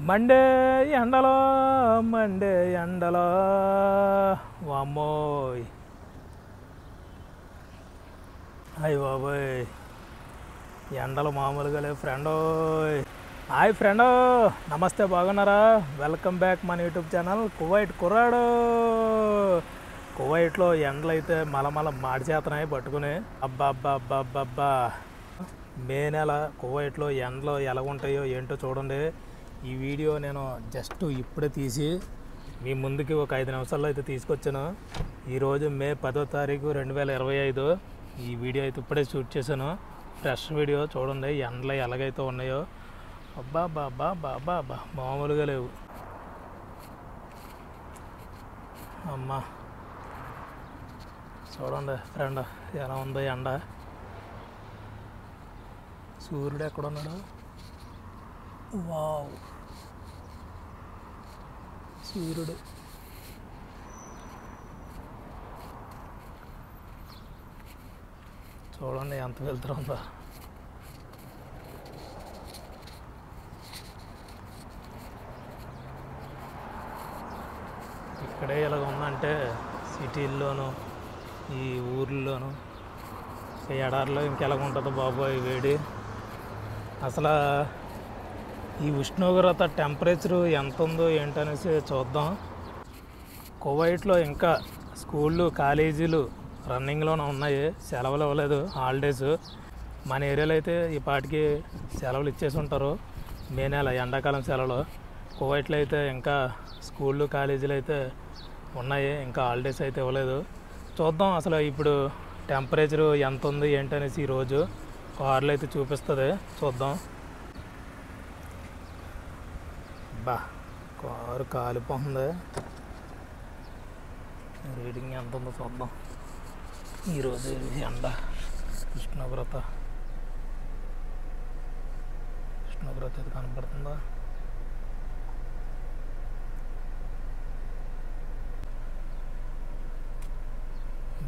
Monday ఎండలో Monday ఎండలో వామ్మోయ్ అయ్య బాబోయ్ ఎండలు మామూలుగా లేవు ఫ్రెండోయ్. హాయ్ ఫ్రెండో, నమస్తే, బాగున్నారా? వెల్కమ్ బ్యాక్ మన యూట్యూబ్ ఛానల్ కువైట్ కుర్రాడు. కువైట్లో ఎండలు అయితే మలమల మాడిచేతనాయి పట్టుకుని. అబ్బా అబ్బా అబ్బా అబ్బా అబ్బా, మే నెల కువైట్లో ఎండలు ఎలా ఉంటాయో ఏంటో చూడండి. ఈ వీడియో నేను జస్ట్ ఇప్పుడే తీసి మీ ముందుకి ఒక 5 నిమిషాల్లో అయితే తీసుకొచ్చాను. ఈరోజు మే 10వ తారీఖు 2025. ఈ వీడియో అయితే ఇప్పుడే షూట్ చేశాను. ఫ్రెష్ వీడియో చూడండి, ఎండలు ఎలాగైతే ఉన్నాయో. అబ్బా బాబా బాబా బా, మామూలుగా లేవు అమ్మా. చూడండి ఫ్రెండ్, ఎలా ఉందో ఎండ. సూర్యుడు ఎక్కడున్నాడు? వావ్, సూర్యుడు. చూడండి ఎంత వెళ్తుందో. ఇక్కడే ఇలాగ ఉందంటే సిటీల్లోనూ ఈ ఊర్లోనూ ఎడారిలో ఇంకెలాగ ఉంటుందో బాబోయ్ వేడి. అసలు ఈ ఉష్ణోగ్రత టెంపరేచరు ఎంత ఉందో ఏంటనేసి చూద్దాం. కువైట్లో ఇంకా స్కూళ్ళు కాలేజీలు రన్నింగ్లోనే ఉన్నాయి, సెలవులు ఇవ్వలేదు, హాలిడేస్. మన ఏరియాలో అయితే ఈ పాటికి సెలవులు ఇచ్చేసి ఉంటారు, మే నెల ఎండాకాలం సెలవులు. కువైట్లో అయితే ఇంకా స్కూళ్ళు కాలేజీలు అయితే ఉన్నాయి, ఇంకా హాలిడేస్ అయితే ఇవ్వలేదు. చూద్దాం అసలు ఇప్పుడు టెంపరేచరు ఎంత ఉంది ఏంటనేసి ఈరోజు కార్లు అయితే చూపిస్తుంది, చూద్దాం. బా, కారు కాలిపోతుంది. రీడింగ్ ఎంత ఉందో చూద్దాం. ఈరోజు ఎండ ఉష్ణోగ్రత ఇది కనపడుతుందా?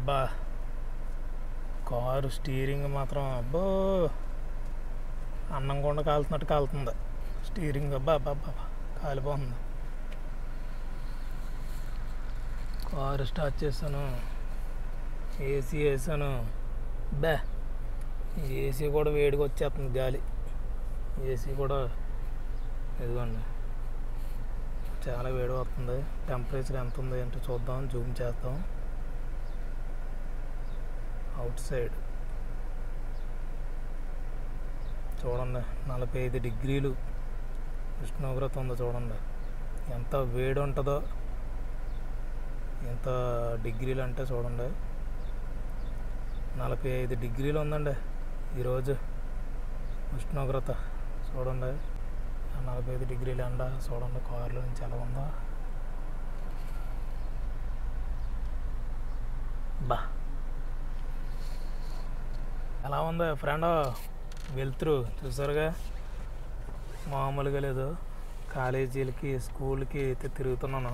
బా, కారు స్టీరింగ్ మాత్రం అబ్బో అన్నం కొండ కాలుతున్నట్టు కాలుతుంది స్టీరింగ్. అబ్బా అబ్బా అబ్బా, కాలిపోతుంది. కారు స్టార్ట్ చేశాను, ఏసీ వేసాను. బా, ఏసీ కూడా వేడిగా వచ్చేస్తుంది గాలి. ఏసీ కూడా ఇదిగోండి చాలా వేడి వస్తుంది. టెంపరేచర్ ఎంత ఉంది ఏంటో చూద్దాం, జూమ్ చేద్దాం. అవుట్ సైడ్ చూడండి, 45 డిగ్రీలు ఉష్ణోగ్రత ఉందో చూడండి. ఎంత వేడి ఉంటుందో, ఎంత డిగ్రీలు అంటే చూడండి, 45 డిగ్రీలు ఉందండి ఈరోజు ఉష్ణోగ్రత. చూడండి 45 డిగ్రీలు ఎండ. చూడండి కారులో నుంచి ఎలా ఉందో. బా, ఎలా ఉందో ఫ్రెండ్ వెళ్తురు చూసారుగా, మామూలుగా లేదు. కాలేజీలకి స్కూల్కి అయితే తిరుగుతున్నాను,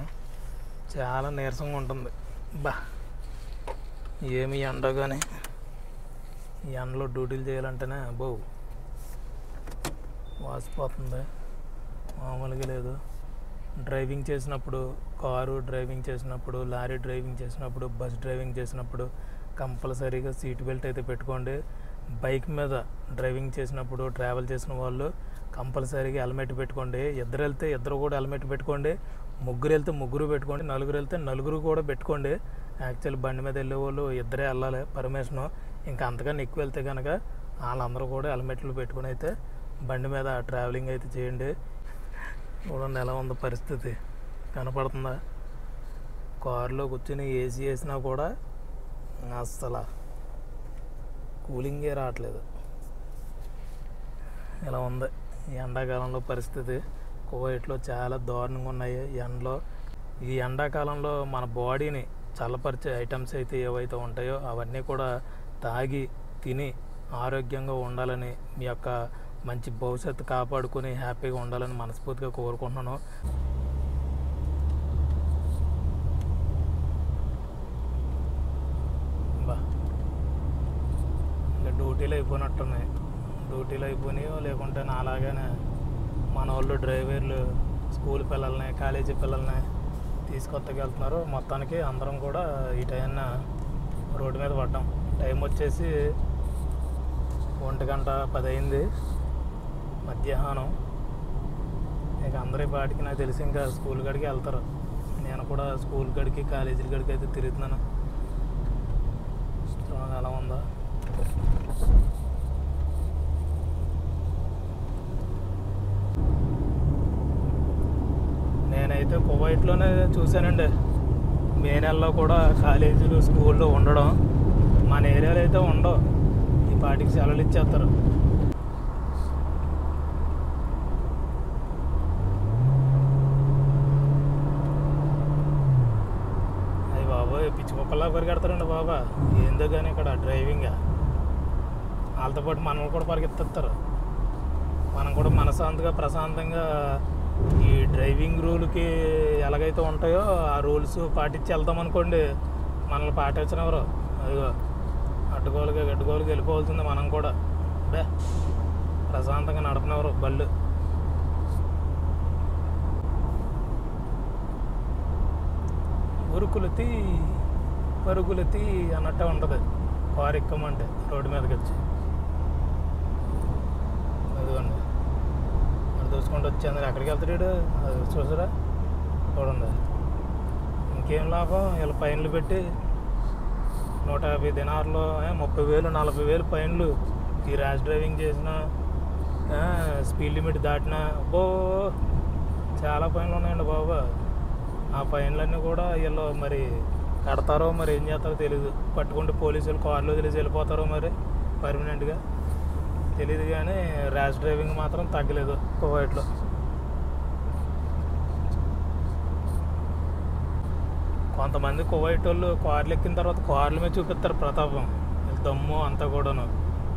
చాలా నీరసంగా ఉంటుంది. బా, ఏమి ఎండ కానీ ఈ ఎండలో డ్యూటీలు చేయాలంటేనే బో వాసిపోతుంది, మామూలుగా లేదు. డ్రైవింగ్ చేసినప్పుడు, కారు డ్రైవింగ్ చేసినప్పుడు, లారీ డ్రైవింగ్ చేసినప్పుడు, బస్ డ్రైవింగ్ చేసినప్పుడు కంపల్సరీగా సీట్ బెల్ట్ అయితే పెట్టుకోండి. బైక్ మీద డ్రైవింగ్ చేసినప్పుడు, ట్రావెల్ చేసిన వాళ్ళు కంపల్సరీగా హెల్మెట్ పెట్టుకోండి. ఇద్దరు వెళ్తే ఇద్దరు కూడా హెల్మెట్ పెట్టుకోండి, ముగ్గురు వెళ్తే ముగ్గురు పెట్టుకోండి, నలుగురు వెళ్తే నలుగురు కూడా పెట్టుకోండి. యాక్చువల్లీ బండి మీద వెళ్ళే వాళ్ళు ఇద్దరే వెళ్ళాలి పర్మిషను. ఇంకా అంతకన్నా ఎక్కువ వెళ్తే కనుక వాళ్ళందరూ కూడా హెల్మెట్లు పెట్టుకుని అయితే బండి మీద ట్రావెలింగ్ అయితే చేయండి. చూడండి ఎలా ఉందో పరిస్థితి, కనపడుతుందా? కారులో కూర్చొని ఏసీ వేసినా కూడా అస్సలు కూలింగే రావట్లేదు. ఇలా ఉంది ఎండాకాలంలో పరిస్థితి. కువైట్లో చాలా దారుణంగా ఉన్నాయి ఎండలో. ఈ ఎండాకాలంలో మన బాడీని చల్లపరిచే ఐటమ్స్ అయితే ఏవైతే ఉంటాయో అవన్నీ కూడా తాగి తిని ఆరోగ్యంగా ఉండాలని, మీ యొక్క మంచి భవిష్యత్తు కాపాడుకొని హ్యాపీగా ఉండాలని మనస్ఫూర్తిగా కోరుకుంటున్నాను. బా, ఇంకా డ్యూటీలు అయిపోయినట్టున్నాయి, డ్యూటీలు అయిపోయినాయో లేకుంటే నాలాగానే మన వాళ్ళు డ్రైవర్లు స్కూల్ పిల్లల్ని కాలేజీ పిల్లల్ని తీసుకొత్తకి వెళ్తున్నారు. మొత్తానికి అందరం కూడా ఈ టైంన రోడ్డు మీద పడ్డాం. టైం వచ్చేసి 1:10 అయింది మధ్యాహ్నం. ఇక అందరి పాటికి నాకు తెలిసి ఇంకా స్కూల్ కాడికి వెళ్తారు. నేను కూడా స్కూల్ కాడికి కాలేజీల కాడికి అయితే తిరుగుతున్నాను. ఎలా ఉందా? నేనైతే కువైట్లోనే చూశానండి. మే నెలలో కూడా కాలేజీలు స్కూళ్ళు ఉండడం. మన ఏరియాలో అయితే ఉండవు. ఈ పాటికి సెలవులు ఇచ్చేస్తారు. అయ్యి బాబోయ్, పిచ్చి కుక్కల్లా పరిగెడతారండి బాబా. ఏందో కానీ ఇక్కడ డ్రైవింగ్ వాళ్ళతో పాటు మనల్ని కూడా పరిగెత్తిస్తారు. మనం కూడా మనశాంతిగా ప్రశాంతంగా ఈ డ్రైవింగ్ రూల్కి ఎలాగైతే ఉంటాయో ఆ రూల్స్ పాటించి వెళ్తాం అనుకోండి, మనల్ని పాటించనివ్వరు. అదిగో గడ్డుగోలుకి వెళ్ళిపోవాల్సింది మనం కూడా. బే ప్రశాంతంగా నడపనివ్వరు బళ్ళు. ఉరుకులతి పరుగులతి అన్నట్టే ఉంటుంది కారు ఎక్కమంటే రోడ్డు మీదకి వచ్చి. అదిగోండి దూసుకుంటూ వచ్చేందుకు ఎక్కడికి వెళ్తాడు అది చూసారా, చూడండి. ఇంకేం లాభం, వీళ్ళ ఫైన్లు పెట్టి 150 దినార్లు 30,000 40,000 ఫైన్లు. ఈ ర్యాష్ డ్రైవింగ్ చేసిన, స్పీడ్ లిమిట్ దాటినా చాలా ఫైన్లు ఉన్నాయండి బాబా. ఆ ఫైన్లన్నీ కూడా వీళ్ళు మరి కడతారో మరి ఏం చేస్తారో తెలీదు. పట్టుకుంటే పోలీసులు కార్లో తెలిసి వెళ్ళిపోతారో మరి పర్మనెంట్గా తెలీదు. కానీ ర్యాష్ డ్రైవింగ్ మాత్రం తగ్గలేదు కువైట్లో. కొంతమంది కువైట్ వాళ్ళు కార్లు ఎక్కిన తర్వాత కార్ల మీద చూపిస్తారు ప్రతాపం, దమ్ము అంతా కూడాను.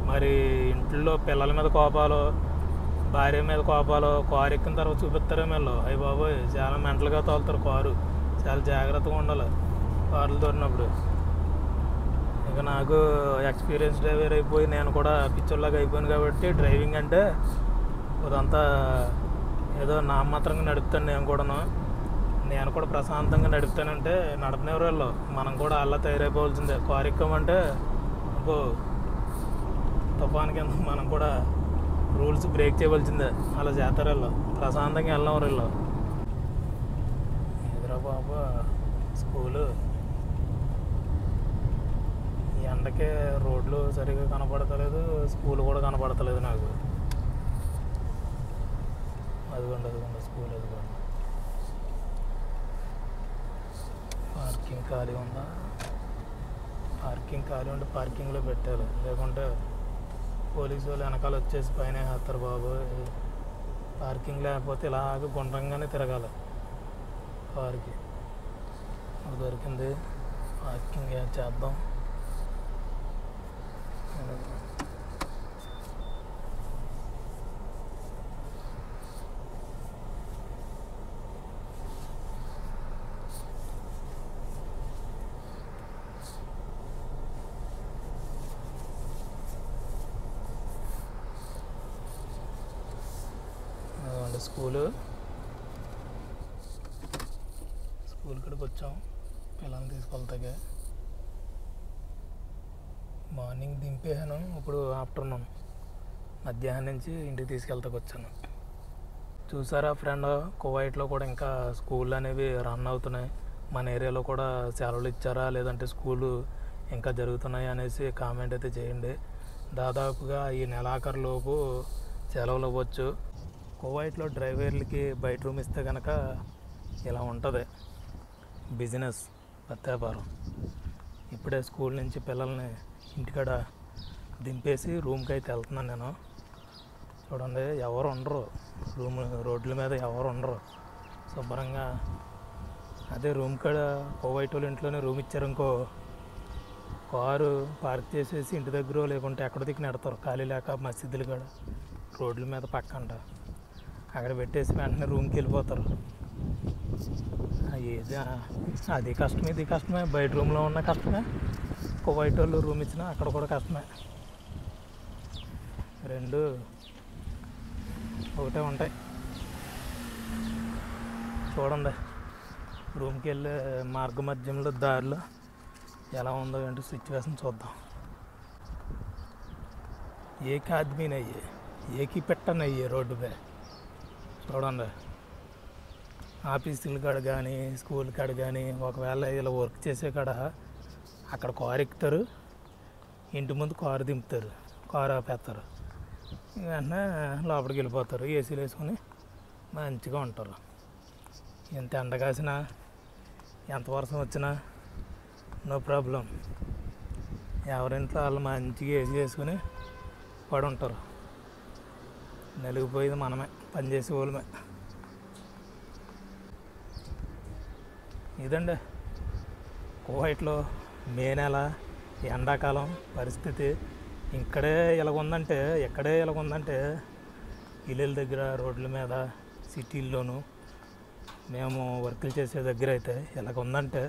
మరి ఇంట్లో పిల్లల మీద కోపాలు, భార్య మీద కోపాలు కారు ఎక్కిన తర్వాత చూపిస్తారే వీళ్ళు. అయ్యి బాబోయ్, చాలా మెంటల్గా తోలుతారు కారు. చాలా జాగ్రత్తగా ఉండాలి కార్లు తోలినప్పుడు. ఇక నాకు ఎక్స్పీరియన్స్ డ్రైవర్ అయిపోయి నేను కూడా పిచ్చోళ్ళగా అయిపోయాను కాబట్టి డ్రైవింగ్ అంటే అదంతా ఏదో నామాత్రంగా నడుపుతాను. నేను కూడా ప్రశాంతంగా నడుపుతానంటే నడపనివ్వరు వాళ్ళు. మనం కూడా అలా తయారైపోవాల్సిందే. కారు ఎక్కామంటే అబ్బో తుఫాన్ కింద మనం కూడా రూల్స్ బ్రేక్ చేయవలసిందే. అలా చేస్తారు వాళ్ళు. ప్రశాంతంగా వెళ్ళినవారు వీళ్ళు. ఎదురా బాబా స్కూలు. ఈ ఎండకే రోడ్లు సరిగ్గా కనపడతలేదు, స్కూల్ కూడా కనపడతలేదు నాకు. అదిగోండి స్కూల్. అదిగోండి పార్కింగ్ ఖాళీ ఉందా? పార్కింగ్ ఖాళీ ఉంటే పార్కింగ్లో పెట్టాలి. లేకుంటే పోలీసు వాళ్ళు వెనకాల వచ్చేసి పైన వేస్తారు బాబు. పార్కింగ్ లేకపోతే ఇలాగ గుండ్రంగానే తిరగాలి కారుకి. దొరికింది పార్కింగ్ చేద్దాం. స్కూల్ కాడికి వచ్చాం పిల్లల్ని తీసుకెళ్తాకే. మార్నింగ్ దింపేసాను. ఇప్పుడు ఆఫ్టర్నూన్ మధ్యాహ్నం నుంచి ఇంటికి తీసుకెళ్తాకు వచ్చాను. చూసారా ఫ్రెండ్, కువైట్లో కూడా ఇంకా స్కూల్ అనేవి రన్ అవుతున్నాయి. మన ఏరియాలో కూడా సెలవులు ఇచ్చారా లేదంటే స్కూలు ఇంకా జరుగుతున్నాయి అనేసి కామెంట్ అయితే చేయండి. దాదాపుగా ఈ నెలాఖరులోపు సెలవులు అవ్వచ్చు. కువైట్లో డ్రైవర్లకి బయట రూమ్ ఇస్తే కనుక ఇలా ఉంటుంది బిజినెస్, వ్యాపారం. ఇప్పుడే స్కూల్ నుంచి పిల్లల్ని ఇంటికాడ దింపేసి రూమ్కి అయితే వెళ్తున్నాను నేను. చూడండి ఎవరు ఉండరు రోడ్ల మీద, ఎవరు ఉండరు. శుభ్రంగా అదే రూమ్ కాడ కువైట్ వాళ్ళ ఇంట్లోనే రూమ్ ఇచ్చారనుకో, కారు పార్క్ చేసేసి ఇంటి దగ్గర లేకుంటే ఎక్కడ దిక్కు నెడతారు ఖాళీ లేక మసీదులు కాడ రోడ్ల మీద పక్కంట అక్కడ పెట్టేసి వెంటనే రూమ్కి వెళ్ళిపోతారు. అది కష్టమే, ఇది కష్టమే. బయట రూమ్లో ఉన్న కష్టమే, కువైట్ వాళ్ళు రూమ్ ఇచ్చినా అక్కడ కూడా కష్టమే. రెండు ఒకటే ఉంటాయి. చూడండి, రూమ్కి వెళ్ళే మార్గ మధ్యంలో దారిలో ఎలా ఉందో ఏంటో సిచ్యువేషన్ చూద్దాం. ఏకి ఆద్మీ నయ్యే, ఏకి పెట్టనయ్యే రోడ్డు మీద చూడండి. ఆఫీసుల కాడ కానీ స్కూల్ కాడ కానీ ఒకవేళ ఇలా వర్క్ చేసే కాడ అక్కడ కారు ఎక్కుతారు, ఇంటి ముందు కారు దింపుతారు, కారు ఆపేస్తారు, వెంటనే లోపలికి వెళ్ళిపోతారు, ఏసీలు వేసుకొని మంచిగా ఉంటారు. ఎంత ఎండ కాసినా ఎంత వర్షం వచ్చినా నో ప్రాబ్లం, ఎవరింట్లో వాళ్ళు మంచిగా ఏసీ వేసుకొని పడి ఉంటారు. నలిగిపోయేది మనమే, పనిచేసే వాళ్ళమే. ఇదండి కువైట్లో మే నెల ఎండాకాలం పరిస్థితి. ఇక్కడే ఇలాగుందంటే, ఎక్కడే ఇలాగుందంటే ఇళ్ళ దగ్గర, రోడ్ల మీద, సిటీల్లోనూ మేము వర్కులు చేసే దగ్గర అయితే ఇలాగుందంటే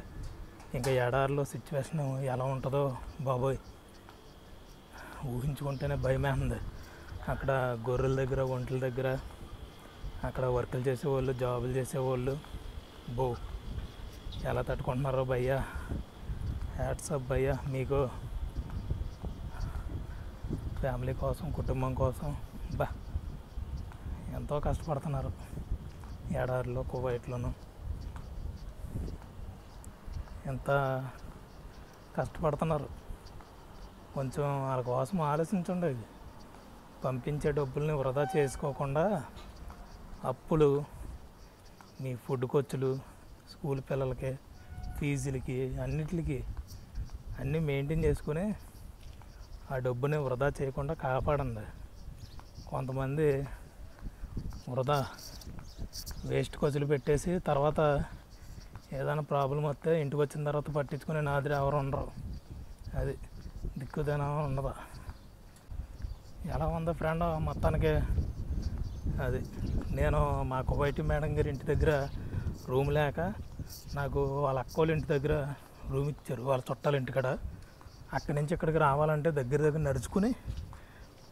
ఇంకా ఎడారిలో సిచ్యువేషన్ ఎలా ఉంటుందో బాబోయ్, ఊహించుకుంటేనే భయమేస్తుంది. అక్కడ గొర్రెల దగ్గర, ఒంట్ల దగ్గర అక్కడ వర్కులు చేసేవాళ్ళు, జాబులు చేసేవాళ్ళు ఎలా తట్టుకుంటున్నారో భయ్యా, హ్యాట్సాప్ భయ్యా మీకు. ఫ్యామిలీ కోసం, కుటుంబం కోసం ఎంతో కష్టపడుతున్నారు ఎడారిలో, కువైట్లోనూ. ఎంత కష్టపడుతున్నారు, కొంచెం వాళ్ళ కోసం ఆలోచించండి. పంపించే డబ్బుల్ని వృధా చేసుకోకుండా అప్పులు, మీ ఫుడ్ ఖర్చులు, స్కూల్ పిల్లలకి ఫీజులకి, అన్నిటికి అన్నీ మెయింటైన్ చేసుకుని ఆ డబ్బుని వృధా చేయకుండా కాపాడండి. కొంతమంది వృధా వేస్ట్ ఖర్చులు పెట్టేసి తర్వాత ఏదైనా ప్రాబ్లం వస్తే ఇంటికి వచ్చిన తర్వాత పట్టించుకుని నాదిరి ఎవరు ఉండరు. అది దిక్కుదనం ఉండదు. ఎలా ఉందో ఫ్రెండ్ మొత్తానికి అది. నేను మా కువైటి మేడం గారి ఇంటి దగ్గర రూమ్ లేక నాకు వాళ్ళ అక్క వాళ్ళ ఇంటి దగ్గర రూమ్ ఇచ్చారు, వాళ్ళ చుట్టాల ఇంటికాడ. అక్కడి నుంచి ఇక్కడికి రావాలంటే దగ్గర దగ్గర నడుచుకుని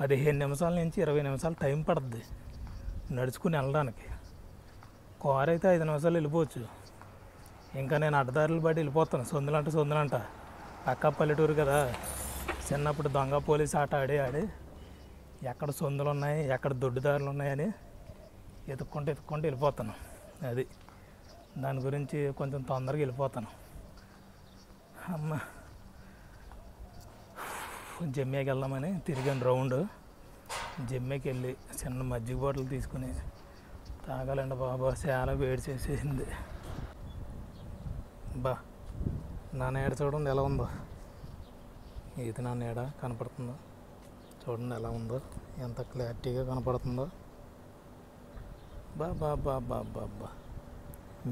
15 నిమిషాల నుంచి 20 నిమిషాలు టైం పడుతుంది నడుచుకుని వెళ్ళడానికి. కారు అయితే 5 నిమిషాలు వెళ్ళిపోవచ్చు. ఇంకా నేను అడ్డదారులు బట్టి వెళ్ళిపోతాను, సొందులంట పక్క పల్లెటూరు కదా. చిన్నప్పుడు దొంగ పోలీసు ఆట ఆడి ఎక్కడ సొందులు ఉన్నాయి, ఎక్కడ దొడ్డుదారులు ఉన్నాయని ఎత్తుక్కుంటూ వెళ్ళిపోతాను. అది దాని గురించి కొంచెం తొందరగా వెళ్ళిపోతాను. అమ్మ, జమ్యాకి వెళ్దామని తిరిగాను రౌండ్. జమ్యాకి వెళ్ళి చిన్న మజ్జిగ బాటిల్ తీసుకుని తాగాలండి బాబా, చాలా వేడి చేసేసింది. నా నీడ చూడండి ఎలా ఉందో. ఇది నా నీడ కనపడుతుందో చూడండి, ఎలా ఉందో, ఎంత క్లారిటీగా కనపడుతుందో. బా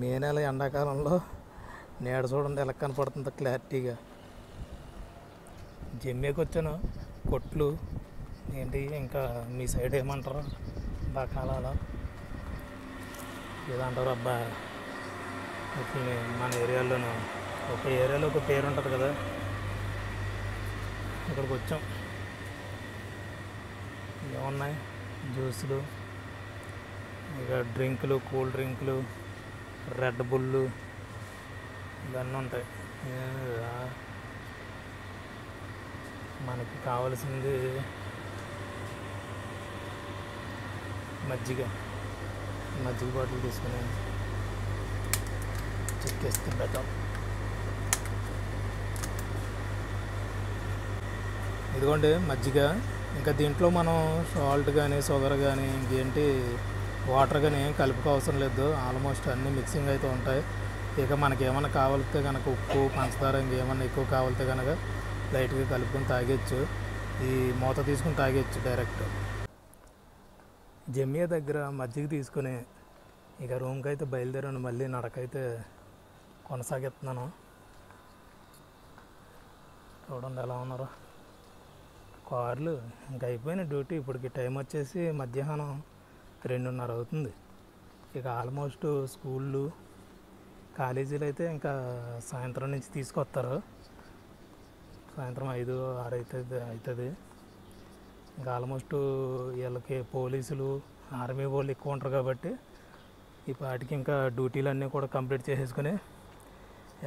మే నెల ఎండాకాలంలో నీడ చూడండి ఎలా కనపడుతుందో క్లారిటీగా. జమ్యాకి వచ్చాను, కొట్లు ఏంటి, ఇంకా మీ సైడ్ ఏమంటారు బకాలాలో ఇదంటారు అబ్బా. ఇప్పుడు మన ఏరియాలోనూ ఒక ఏరియాలో ఒక పేరు ఉంటుంది కదా, ఇక్కడికి వచ్చాం. ఏమున్నాయి, జ్యూసులు, ఇక డ్రింకులు, కూల్ డ్రింకులు, రెడ్ బుల్లు, ఇవన్నీ ఉంటాయి. మనకి కావాల్సింది మజ్జిగ బాటిల్ తీసుకుని చిక్కేస్తే బెటర్. ఇదిగోండి మజ్జిగ. ఇంకా దీంట్లో మనం సాల్ట్ కానీ, షుగర్ కానీ, ఇంకేంటి వాటర్ కానీ ఏం కలుపుకో అవసరం లేదు. ఆల్మోస్ట్ అన్నీ మిక్సింగ్ అయితే ఉంటాయి. ఇక మనకి ఏమైనా కావాలితే కనుక ఉప్పు, పంచదార ఇంకేమన్నా ఎక్కువ కావాలితే కనుక లైట్గా కలుపుకొని తాగొచ్చు. ఈ మూత తీసుకుని తాగొచ్చు డైరెక్ట్. జమ్యా దగ్గర మజ్జిగ తీసుకుని ఇక రూమ్కి అయితే బయలుదేరాను. మళ్ళీ నడకైతే కొనసాగిస్తున్నాను. చూడండి ఎలా ఉన్నారు కార్లు. ఇంకా అయిపోయిన డ్యూటీ. ఇప్పటికి టైం వచ్చేసి మధ్యాహ్నం 2:30 అవుతుంది. ఇక ఆల్మోస్ట్ స్కూళ్ళు, కాలేజీలు అయితే ఇంకా సాయంత్రం నుంచి తీసుకొస్తారు. సాయంత్రం 5, 6 అవుతుంది. ఇంకా ఆల్మోస్ట్ వీళ్ళకి పోలీసులు, ఆర్మీ వాళ్ళు ఎక్కువ ఉంటారు కాబట్టి ఈ పాటికి ఇంకా డ్యూటీలు అన్నీ కూడా కంప్లీట్ చేసేసుకొని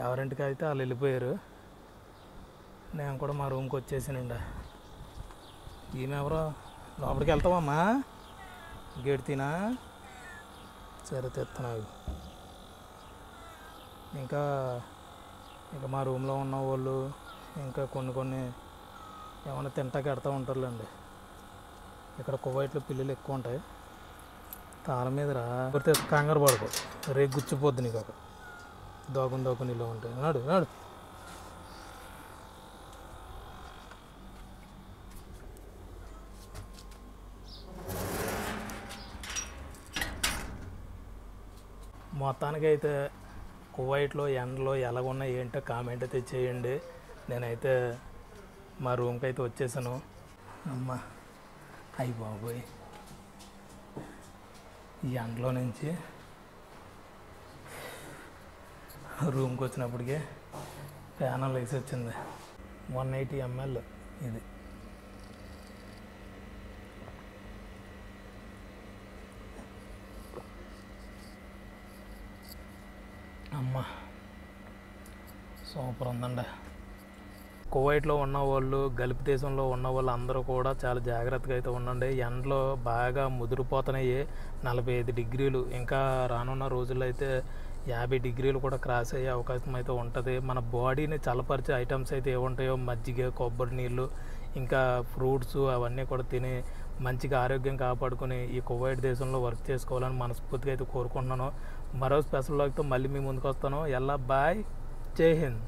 ఎవరింటికి అయితే వాళ్ళు వెళ్ళిపోయారు. నేను కూడా మా రూమ్కి వచ్చేసానండి. ఈమె ఎవరో లోపలికి వెళ్తావమ్మా, గేట్ తినా, సరే తెస్తున్నావు. ఇంకా మా రూమ్లో ఉన్న వాళ్ళు ఇంకా కొన్ని ఏమైనా తింటాకి ఎడతా ఉంటారులేండి. ఇక్కడ కువైట్లో పిల్లలు ఎక్కువ ఉంటాయి. తాళం మీద రా కంగారు పడుకో, రేపు గుచ్చిపోద్ది నీకు. ఒక దోకుని ఇలా ఉంటాయి. నాడు మొత్తానికైతే కువైట్లో ఎండలో ఎలాగున్నా ఏంటో కామెంట్ అయితే చేయండి. నేనైతే మా రూమ్కి అయితే వచ్చేసాను. అమ్మా అయ్యి బాబోయ్, ఈ ఎండలో నుంచి రూమ్కి వచ్చినప్పటికే ప్యానల్ వేసి వచ్చింది. 180 ml ఇది. అమ్మ సూపర్ ఉందండి. కువైట్లో ఉన్నవాళ్ళు, గల్ఫ్ దేశంలో ఉన్నవాళ్ళు అందరూ కూడా చాలా జాగ్రత్తగా అయితే ఉండండి. ఎండలో బాగా ముదిరిపోతున్నాయి. 45 డిగ్రీలు, ఇంకా రానున్న రోజుల్లో అయితే 50 డిగ్రీలు కూడా క్రాస్ అయ్యే అవకాశం అయితే ఉంటుంది. మన బాడీని చల్లపరిచే ఐటమ్స్ అయితే ఏముంటాయో, మజ్జిగ, కొబ్బరి నీళ్ళు, ఇంకా ఫ్రూట్స్ అవన్నీ కూడా తిని మంచిగా ఆరోగ్యం కాపాడుకొని ఈ కువైట్ దేశంలో వర్క్ చేసుకోవాలని మనస్ఫూర్తిగా అయితే కోరుకుంటున్నాను. మరో స్పెషల్ లాగ్తో మళ్ళీ మీ ముందుకు వస్తాను. బాయ్, జై హింద్.